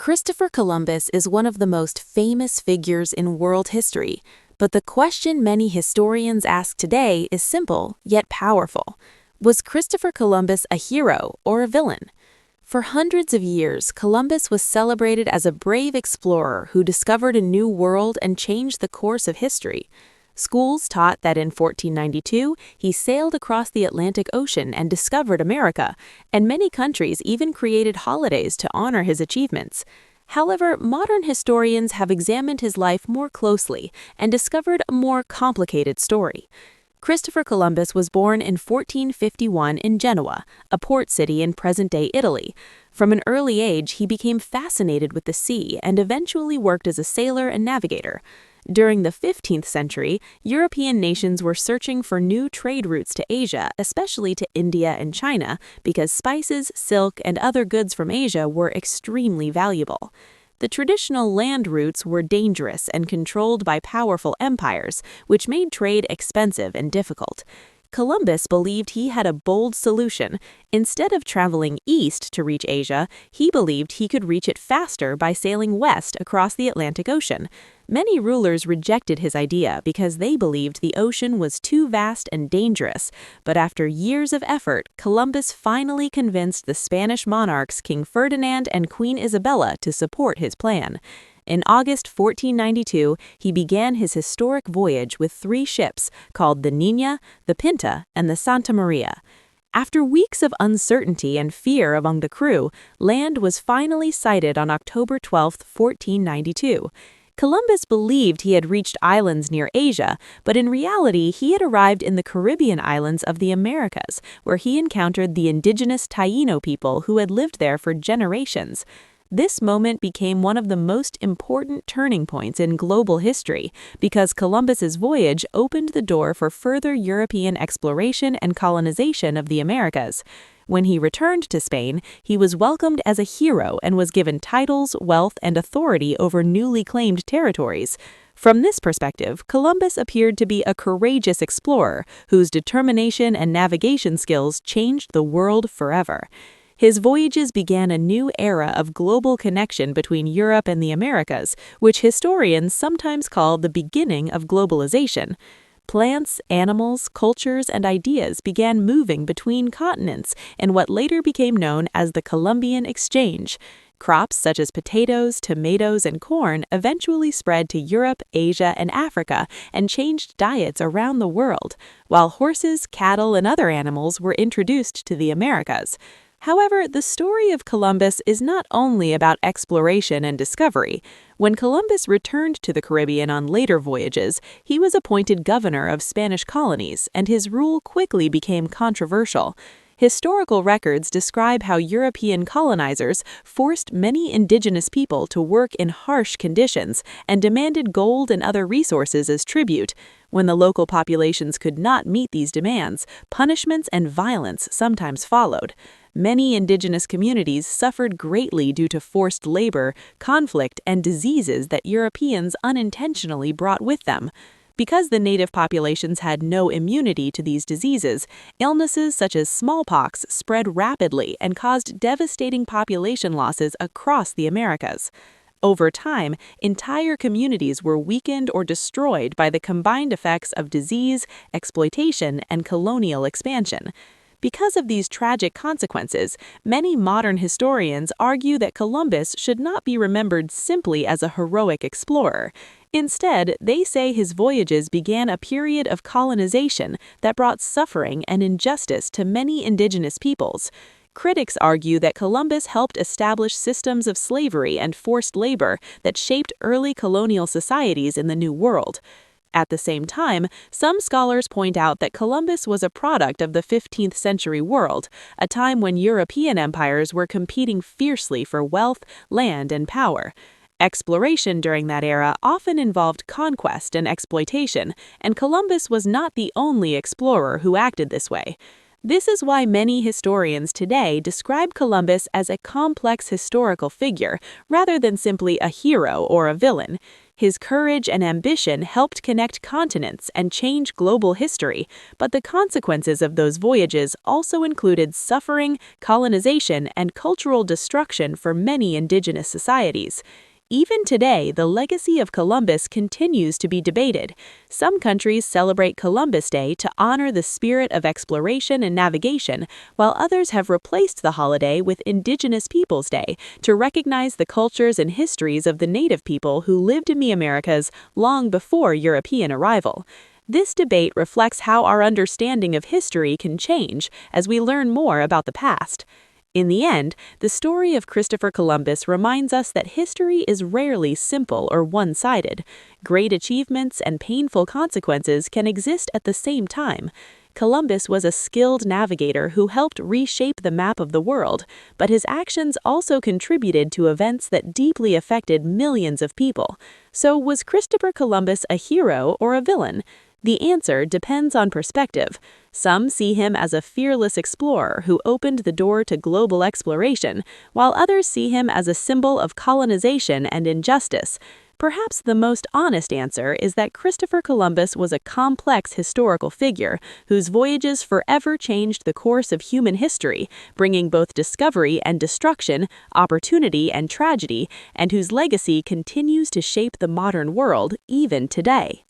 Christopher Columbus is one of the most famous figures in world history, but the question many historians ask today is simple yet powerful. Was Christopher Columbus a hero or a villain? For hundreds of years, Columbus was celebrated as a brave explorer who discovered a new world and changed the course of history. Schools taught that in 1492, he sailed across the Atlantic Ocean and discovered America, and many countries even created holidays to honor his achievements. However, modern historians have examined his life more closely and discovered a more complicated story. Christopher Columbus was born in 1451 in Genoa, a port city in present-day Italy. From an early age, he became fascinated with the sea and eventually worked as a sailor and navigator. During the 15th century, European nations were searching for new trade routes to Asia, especially to India and China, because spices, silk, and other goods from Asia were extremely valuable. The traditional land routes were dangerous and controlled by powerful empires, which made trade expensive and difficult. Columbus believed he had a bold solution. Instead of traveling east to reach Asia, he believed he could reach it faster by sailing west across the Atlantic Ocean. Many rulers rejected his idea because they believed the ocean was too vast and dangerous, but after years of effort, Columbus finally convinced the Spanish monarchs King Ferdinand and Queen Isabella to support his plan. In August 1492, he began his historic voyage with 3 ships called the Niña, the Pinta, and the Santa Maria. After weeks of uncertainty and fear among the crew, land was finally sighted on October 12, 1492. Columbus believed he had reached islands near Asia, but in reality he had arrived in the Caribbean islands of the Americas, where he encountered the indigenous Taíno people who had lived there for generations. This moment became one of the most important turning points in global history because Columbus's voyage opened the door for further European exploration and colonization of the Americas. When he returned to Spain, he was welcomed as a hero and was given titles, wealth, and authority over newly claimed territories. From this perspective, Columbus appeared to be a courageous explorer whose determination and navigation skills changed the world forever. His voyages began a new era of global connection between Europe and the Americas, which historians sometimes call the beginning of globalization. Plants, animals, cultures, and ideas began moving between continents in what later became known as the Columbian Exchange. Crops such as potatoes, tomatoes, and corn eventually spread to Europe, Asia, and Africa and changed diets around the world, while horses, cattle, and other animals were introduced to the Americas. However, the story of Columbus is not only about exploration and discovery. When Columbus returned to the Caribbean on later voyages, he was appointed governor of Spanish colonies, and his rule quickly became controversial. Historical records describe how European colonizers forced many indigenous people to work in harsh conditions and demanded gold and other resources as tribute. When the local populations could not meet these demands, punishments and violence sometimes followed. Many indigenous communities suffered greatly due to forced labor, conflict, and diseases that Europeans unintentionally brought with them. Because the native populations had no immunity to these diseases, illnesses such as smallpox spread rapidly and caused devastating population losses across the Americas. Over time, entire communities were weakened or destroyed by the combined effects of disease, exploitation, and colonial expansion. Because of these tragic consequences, many modern historians argue that Columbus should not be remembered simply as a heroic explorer. Instead, they say his voyages began a period of colonization that brought suffering and injustice to many indigenous peoples. Critics argue that Columbus helped establish systems of slavery and forced labor that shaped early colonial societies in the New World. At the same time, some scholars point out that Columbus was a product of the 15th century world, a time when European empires were competing fiercely for wealth, land, and power. Exploration during that era often involved conquest and exploitation, and Columbus was not the only explorer who acted this way. This is why many historians today describe Columbus as a complex historical figure rather than simply a hero or a villain. His courage and ambition helped connect continents and change global history, but the consequences of those voyages also included suffering, colonization, and cultural destruction for many indigenous societies. Even today, the legacy of Columbus continues to be debated. Some countries celebrate Columbus Day to honor the spirit of exploration and navigation, while others have replaced the holiday with Indigenous Peoples Day to recognize the cultures and histories of the native people who lived in the Americas long before European arrival. This debate reflects how our understanding of history can change as we learn more about the past. In the end, the story of Christopher Columbus reminds us that history is rarely simple or one-sided. Great achievements and painful consequences can exist at the same time. Columbus was a skilled navigator who helped reshape the map of the world, but his actions also contributed to events that deeply affected millions of people. So, was Christopher Columbus a hero or a villain? The answer depends on perspective. Some see him as a fearless explorer who opened the door to global exploration, while others see him as a symbol of colonization and injustice. Perhaps the most honest answer is that Christopher Columbus was a complex historical figure whose voyages forever changed the course of human history, bringing both discovery and destruction, opportunity and tragedy, and whose legacy continues to shape the modern world even today.